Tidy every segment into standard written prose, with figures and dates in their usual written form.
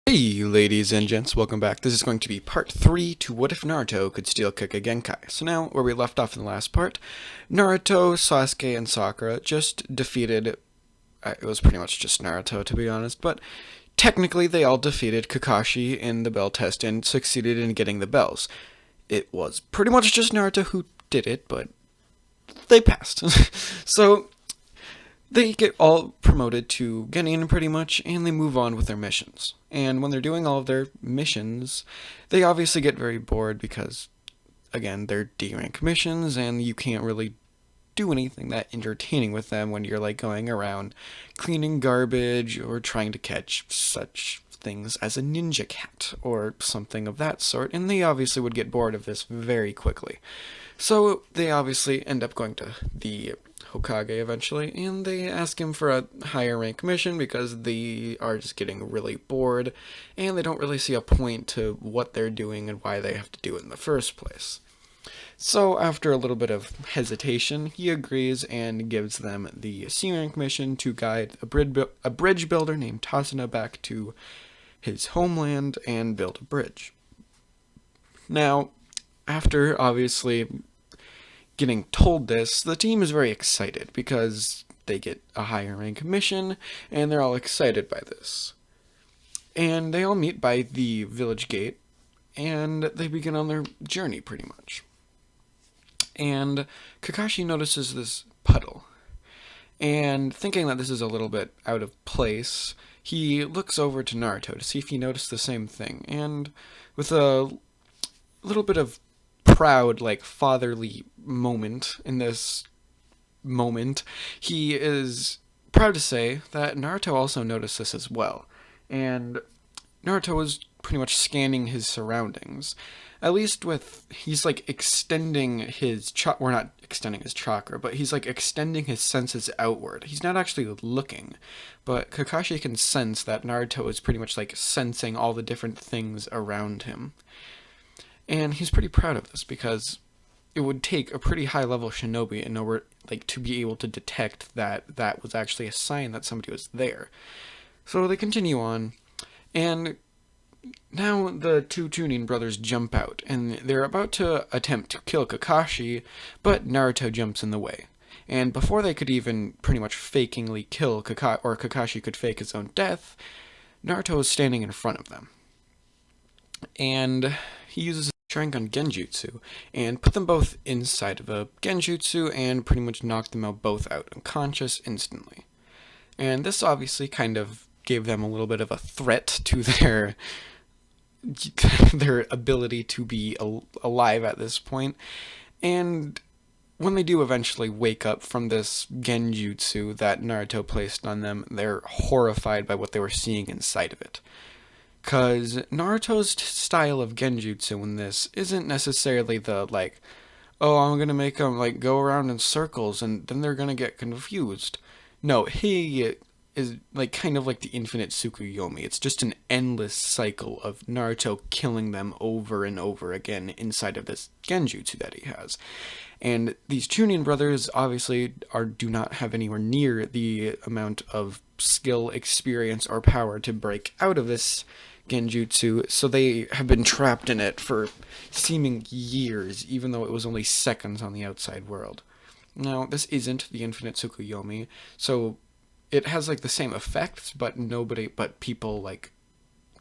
Hey ladies and gents, welcome back. This is going to be part 3 to What If Naruto Could Steal Kekkei Genkai. So now, where we left off in the last part, Naruto, Sasuke, and Sakura just defeated, it was pretty much just Naruto to be honest, but technically they all defeated Kakashi in the bell test and succeeded in getting the bells. It was pretty much just Naruto who did it, but they passed. So they get all promoted to Genin pretty much, and they move on with their missions. And when they're doing all of their missions, they obviously get very bored because, again, they're D-rank missions, and you can't really do anything that entertaining with them when you're like going around cleaning garbage or trying to catch such things as a ninja cat or something of that sort, and they obviously would get bored of this very quickly. So they obviously end up going to the Hokage eventually, and they ask him for a higher rank mission because they are just getting really bored, and they don't really see a point to what they're doing and why they have to do it in the first place. So after a little bit of hesitation, he agrees and gives them the C-rank mission to guide a bridge builder named Tasuna back to his homeland and build a bridge. Now, after obviously getting told this, the team is very excited because they get a higher rank mission, and they're all excited by this. And they all meet by the village gate, and they begin on their journey pretty much. And Kakashi notices this puddle, and thinking that this is a little bit out of place, he looks over to Naruto to see if he noticed the same thing, and with a little bit of proud, like, fatherly moment in this moment, he is proud to say that Naruto also noticed this as well. And Naruto was pretty much scanning his surroundings. At least he's like extending his we're not extending his chakra, but he's like extending his senses outward. He's not actually looking, but Kakashi can sense that Naruto is pretty much like sensing all the different things around him. And he's pretty proud of this because it would take a pretty high level shinobi in order like to be able to detect that that was actually a sign that somebody was there. So they continue on, and now the two Chunin brothers jump out, and they're about to attempt to kill Kakashi, but Naruto jumps in the way. And before they could even pretty much fakingly kill Kakashi, or Kakashi could fake his own death, Naruto is standing in front of them. And he uses Sharingan Genjutsu and put them both inside of a Genjutsu and pretty much knocked them both out unconscious instantly. And this obviously kind of gave them a little bit of a threat to their ability to be alive at this point. And when they do eventually wake up from this Genjutsu that Naruto placed on them, they're horrified by what they were seeing inside of it. Because Naruto's style of Genjutsu in this isn't necessarily the, like, oh, I'm gonna make them, like, go around in circles and then they're gonna get confused. No, he is, like, kind of like the infinite Tsukuyomi. It's just an endless cycle of Naruto killing them over and over again inside of this Genjutsu that he has. And these Chunin brothers obviously do not have anywhere near the amount of skill, experience, or power to break out of this Genjutsu, so they have been trapped in it for seeming years, even though it was only seconds on the outside world. Now, this isn't the infinite Tsukuyomi, so it has like the same effects, but people like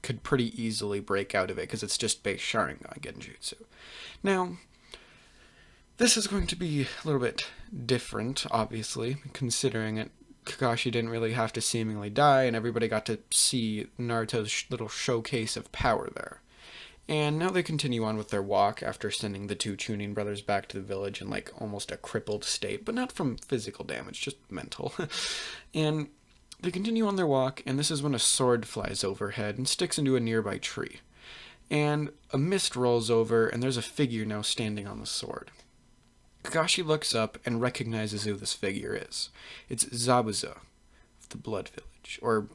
could pretty easily break out of it because it's just base Sharingan Genjutsu. Now, this is going to be a little bit different, obviously, considering it. Kakashi didn't really have to seemingly die, and everybody got to see Naruto's little showcase of power there. And now they continue on with their walk after sending the two Chunin brothers back to the village in like almost a crippled state, but not from physical damage, just mental. And they continue on their walk, and this is when a sword flies overhead and sticks into a nearby tree. And a mist rolls over, and there's a figure now standing on the sword. Kakashi looks up and recognizes who this figure is. It's Zabuza of the Blood Village, or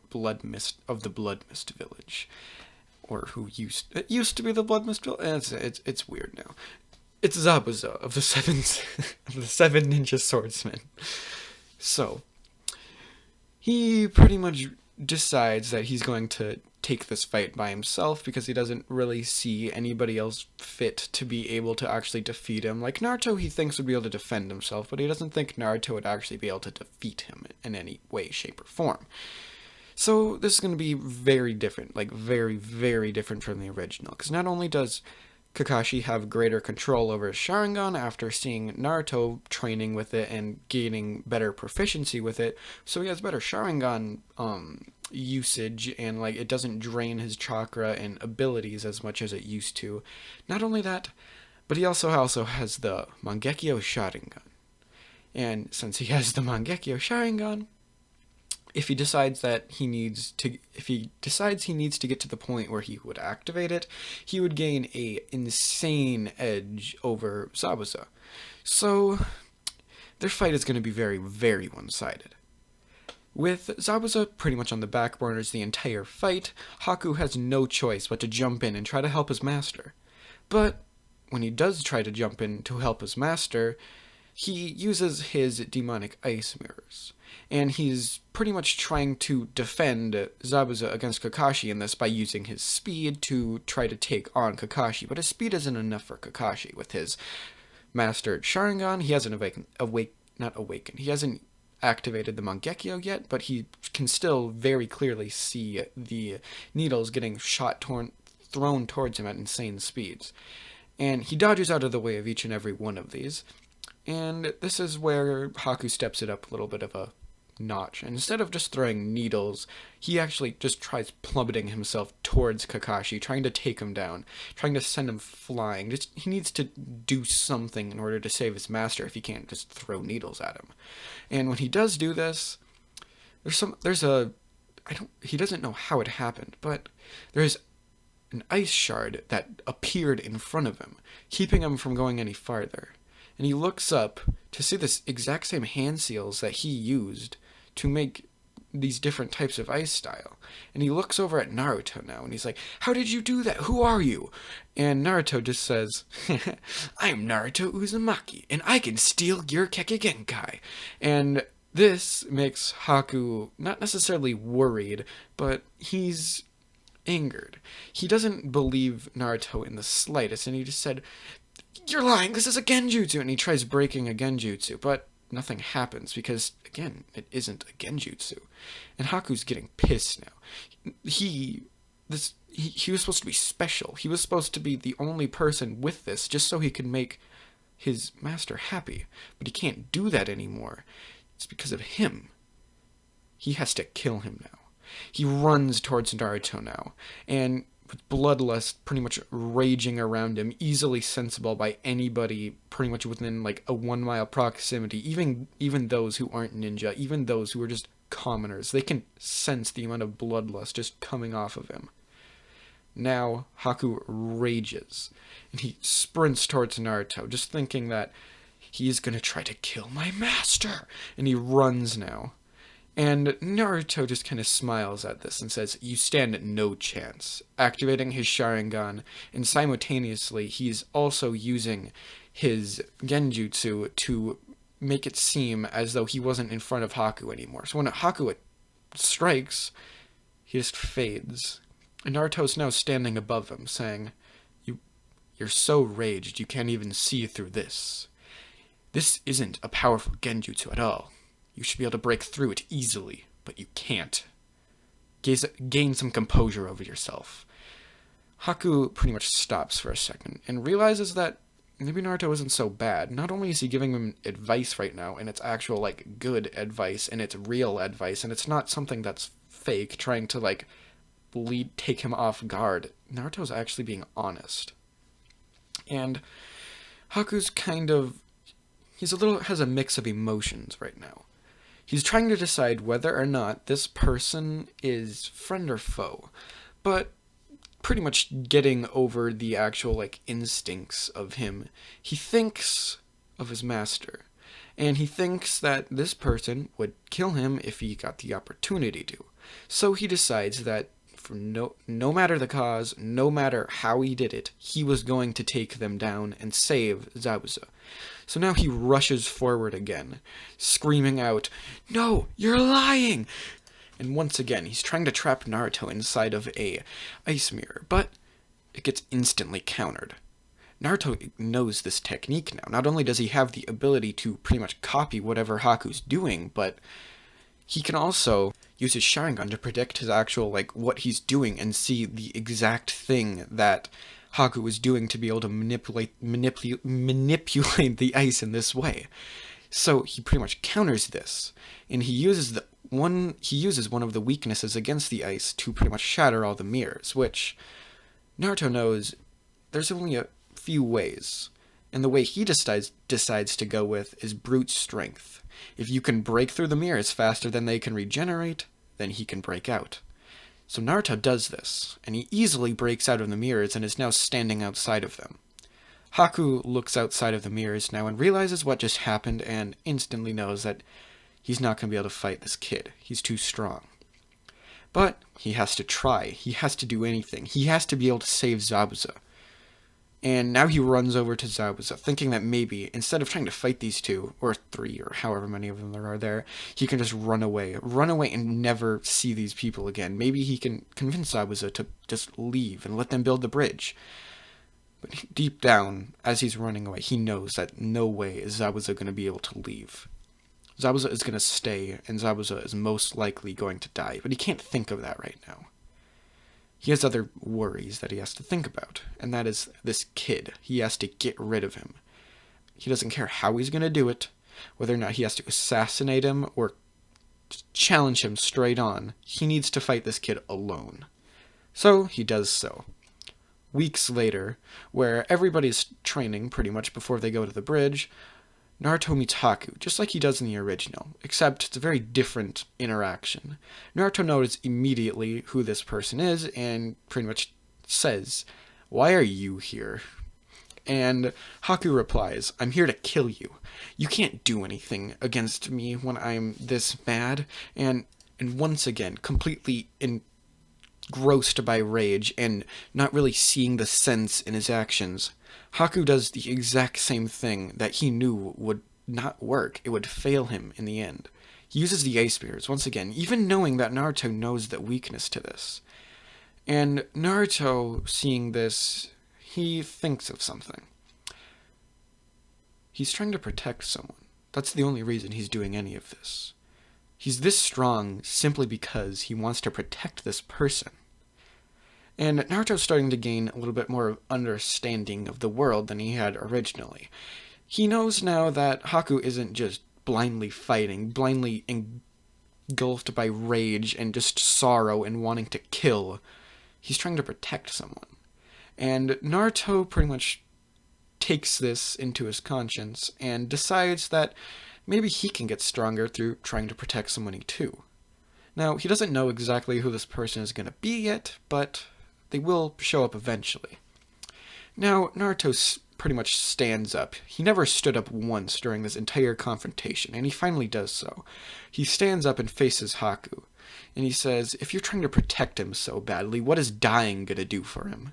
Blood Mist of the Blood Mist Village, or it used to be the Blood Mist Village. It's weird now. It's Zabuza of the seven ninja swordsmen. So he pretty much decides that he's going to take this fight by himself because he doesn't really see anybody else fit to be able to actually defeat him. Like Naruto, he thinks would be able to defend himself, but he doesn't think Naruto would actually be able to defeat him in any way, shape, or form. So this is going to be very different, like very, very different from the original, because not only does Kakashi have greater control over his Sharingan after seeing Naruto training with it and gaining better proficiency with it, so he has better Sharingan usage, and like it doesn't drain his chakra and abilities as much as it used to. Not only that, but he also has the Mangekyo Sharingan. And since he has the Mangekyo Sharingan, if he decides he needs to get to the point where he would activate it, he would gain a insane edge over Zabuza. So their fight is going to be very, very one-sided. With Zabuza pretty much on the back burners the entire fight, Haku has no choice but to jump in and try to help his master. But when he does try to jump in to help his master, he uses his demonic ice mirrors. And he's pretty much trying to defend Zabuza against Kakashi in this by using his speed to try to take on Kakashi. But his speed isn't enough for Kakashi. With his mastered Sharingan, he hasn't He hasn't activated the Mangekyo yet, but he can still very clearly see the needles getting thrown towards him at insane speeds. And he dodges out of the way of each and every one of these. And this is where Haku steps it up a little bit of a notch. And instead of just throwing needles, he actually just tries plummeting himself towards Kakashi, trying to take him down, trying to send him flying. He needs to do something in order to save his master if he can't just throw needles at him. And when he does do this, he doesn't know how it happened, but there's an ice shard that appeared in front of him, keeping him from going any farther. And he looks up to see this exact same hand seals that he used to make these different types of ice style. And he looks over at Naruto now, and he's like, "How did you do that? Who are you?" And Naruto just says, "I'm Naruto Uzumaki, and I can steal your Kekkei Genkai." And this makes Haku not necessarily worried, but he's angered. He doesn't believe Naruto in the slightest, and he just said, "You're lying, this is a genjutsu," and he tries breaking a genjutsu, but nothing happens because, again, it isn't a genjutsu. And Haku's getting pissed now. He was supposed to be special. He was supposed to be the only person with this just so he could make his master happy, but he can't do that anymore. It's because of him. He has to kill him now. He runs towards Naruto now, and with bloodlust pretty much raging around him, easily sensible by anybody pretty much within like a 1 mile proximity, even those who aren't ninja, even those who are just commoners. They can sense the amount of bloodlust just coming off of him. Now Haku rages, and he sprints towards Naruto, just thinking that he's gonna try to kill my master, and he runs now. And Naruto just kind of smiles at this and says, "You stand no chance," activating his Sharingan, and simultaneously he's also using his genjutsu to make it seem as though he wasn't in front of Haku anymore. So when Haku strikes, he just fades. And Naruto's now standing above him, saying, You're so raged you can't even see through this. This isn't a powerful genjutsu at all. You should be able to break through it easily, but you can't. Gain some composure over yourself." Haku pretty much stops for a second and realizes that maybe Naruto isn't so bad. Not only is he giving him advice right now, and it's actual, like, good advice, and it's real advice, and it's not something that's fake, trying to, like, take him off guard. Naruto's actually being honest. And Haku's has a mix of emotions right now. He's trying to decide whether or not this person is friend or foe, but pretty much getting over the actual, like, instincts of him. He thinks of his master, and he thinks that this person would kill him if he got the opportunity to. So he decides that for no matter the cause, no matter how he did it, he was going to take them down and save Zabuza. So now he rushes forward again, screaming out, "No, you're lying!" And once again, he's trying to trap Naruto inside of a ice mirror, but it gets instantly countered. Naruto knows this technique now. Not only does he have the ability to pretty much copy whatever Haku's doing, but he can also use his Sharingan to predict his actual, what he's doing and see the exact thing that Haku was doing to be able to manipulate the ice in this way. So he pretty much counters this, and he uses one of the weaknesses against the ice to pretty much shatter all the mirrors, which Naruto knows there's only a few ways, and the way he decides to go with is brute strength. If you can break through the mirrors faster than they can regenerate, then he can break out. So Naruto does this, and he easily breaks out of the mirrors and is now standing outside of them. Haku looks outside of the mirrors now and realizes what just happened and instantly knows that he's not going to be able to fight this kid. He's too strong. But he has to try. He has to do anything. He has to be able to save Zabuza. And now he runs over to Zabuza, thinking that maybe, instead of trying to fight these two, or three, or however many of them there are there, he can just run away and never see these people again. Maybe he can convince Zabuza to just leave and let them build the bridge. But deep down, as he's running away, he knows that no way is Zabuza going to be able to leave. Zabuza is going to stay, and Zabuza is most likely going to die, but he can't think of that right now. He has other worries that he has to think about, and that is this kid. He has to get rid of him. He doesn't care how he's going to do it, whether or not he has to assassinate him or challenge him straight on. He needs to fight this kid alone. So he does so. Weeks later, where everybody's training pretty much before they go to the bridge, Naruto meets Haku, just like he does in the original, except it's a very different interaction. Naruto knows immediately who this person is, and pretty much says, "Why are you here?" And Haku replies, "I'm here to kill you. You can't do anything against me when I'm this mad." And once again, completely engrossed by rage and not really seeing the sense in his actions, Haku does the exact same thing that he knew would not work. It would fail him in the end. He uses the ice spears once again, even knowing that Naruto knows the weakness to this. And Naruto, seeing this, he thinks of something. He's trying to protect someone. That's the only reason he's doing any of this. He's this strong simply because he wants to protect this person. And Naruto's starting to gain a little bit more understanding of the world than he had originally. He knows now that Haku isn't just blindly fighting, blindly engulfed by rage and just sorrow and wanting to kill. He's trying to protect someone. And Naruto pretty much takes this into his conscience and decides that maybe he can get stronger through trying to protect someone too. Now, he doesn't know exactly who this person is going to be yet, but they will show up eventually. Now, Naruto pretty much stands up. He never stood up once during this entire confrontation, and he finally does so. He stands up and faces Haku, and he says, "If you're trying to protect him so badly, what is dying gonna do for him?"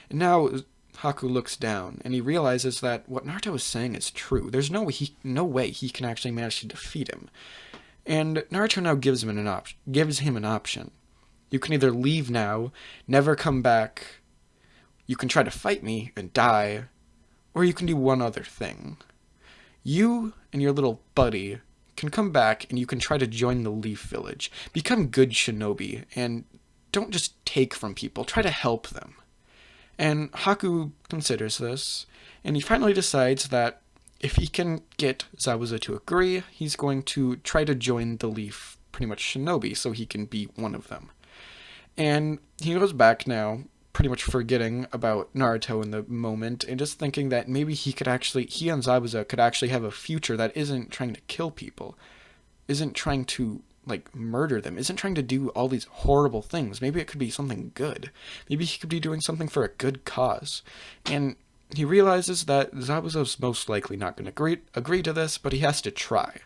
And now Haku looks down, and he realizes that what Naruto is saying is true. There's no way he can actually manage to defeat him. And Naruto now gives him an option. You can either leave now, never come back, you can try to fight me and die, or you can do one other thing. You and your little buddy can come back and you can try to join the Leaf Village. Become good shinobi, and don't just take from people, try to help them. And Haku considers this, and he finally decides that if he can get Zabuza to agree, he's going to try to join the Leaf, pretty much shinobi, so he can be one of them. And he goes back now, pretty much forgetting about Naruto in the moment, and just thinking that maybe he and Zabuza could actually have a future that isn't trying to kill people, isn't trying to, murder them, isn't trying to do all these horrible things. Maybe it could be something good. Maybe he could be doing something for a good cause. And he realizes that Zabuza's most likely not going to agree to this, but he has to try.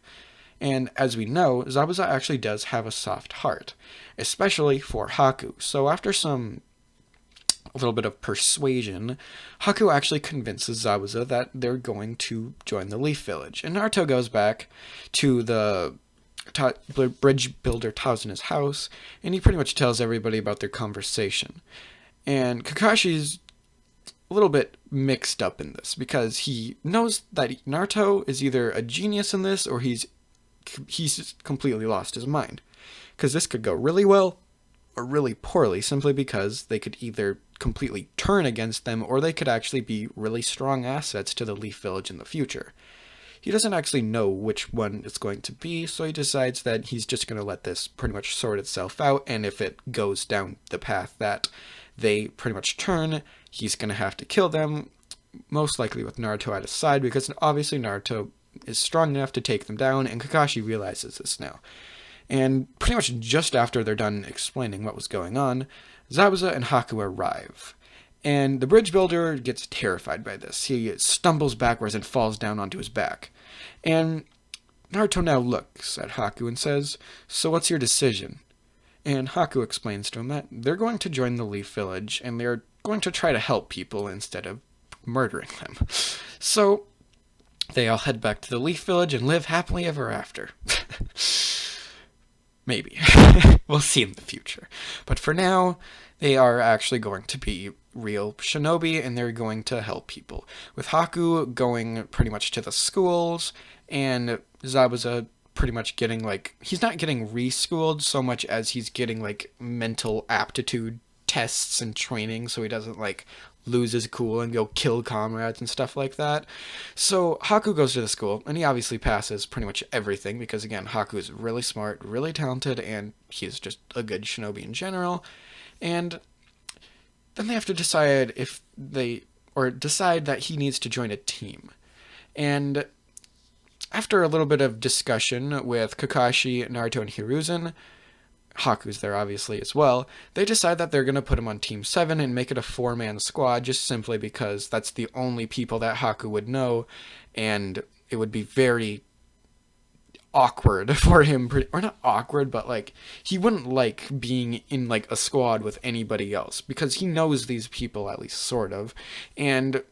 And as we know, Zabuza actually does have a soft heart, especially for Haku. So after a little bit of persuasion, Haku actually convinces Zabuza that they're going to join the Leaf Village. And Naruto goes back to the bridge builder Tao's in his house, and he pretty much tells everybody about their conversation. And Kakashi's a little bit mixed up in this because he knows that Naruto is either a genius in this or he's completely lost his mind. Because this could go really well or really poorly simply because they could either completely turn against them or they could actually be really strong assets to the Leaf Village in the future. He doesn't actually know which one it's going to be, so he decides that he's just going to let this pretty much sort itself out, and if it goes down the path that they pretty much turn, he's going to have to kill them, most likely with Naruto at his side, because obviously Naruto is strong enough to take them down, and Kakashi realizes this now. And pretty much just after they're done explaining what was going on, Zabuza and Haku arrive. And the bridge builder gets terrified by this. He stumbles backwards and falls down onto his back. And Naruto now looks at Haku and says, "So what's your decision?" And Haku explains to him that they're going to join the Leaf Village and they're going to try to help people instead of murdering them. So they all head back to the Leaf Village and live happily ever after. Maybe. We'll see in the future. But for now, they are actually going to be real shinobi and they're going to help people. With Haku going pretty much to the schools and Zabuza pretty much getting he's not getting reschooled so much as he's getting mental aptitude tests and training so he doesn't lose his cool and go kill comrades and stuff like that. So Haku goes to the school and he obviously passes pretty much everything because again Haku is really smart, really talented, and he's just a good shinobi in general. And then they have to decide decide that he needs to join a team. And after a little bit of discussion with Kakashi, Naruto, and Hiruzen, Haku's there obviously as well, they decide that they're going to put him on Team 7 and make it a 4-man squad just simply because that's the only people that Haku would know, and it would be very awkward for him, or not awkward, but he wouldn't like being in a squad with anybody else because he knows these people at least sort of. And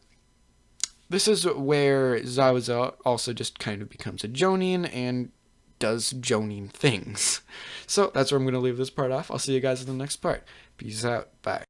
this is where Zabuza also just kind of becomes a Jonin and does Jonin things. So that's where I'm going to leave this part off. I'll see you guys in the next part. Peace out. Bye.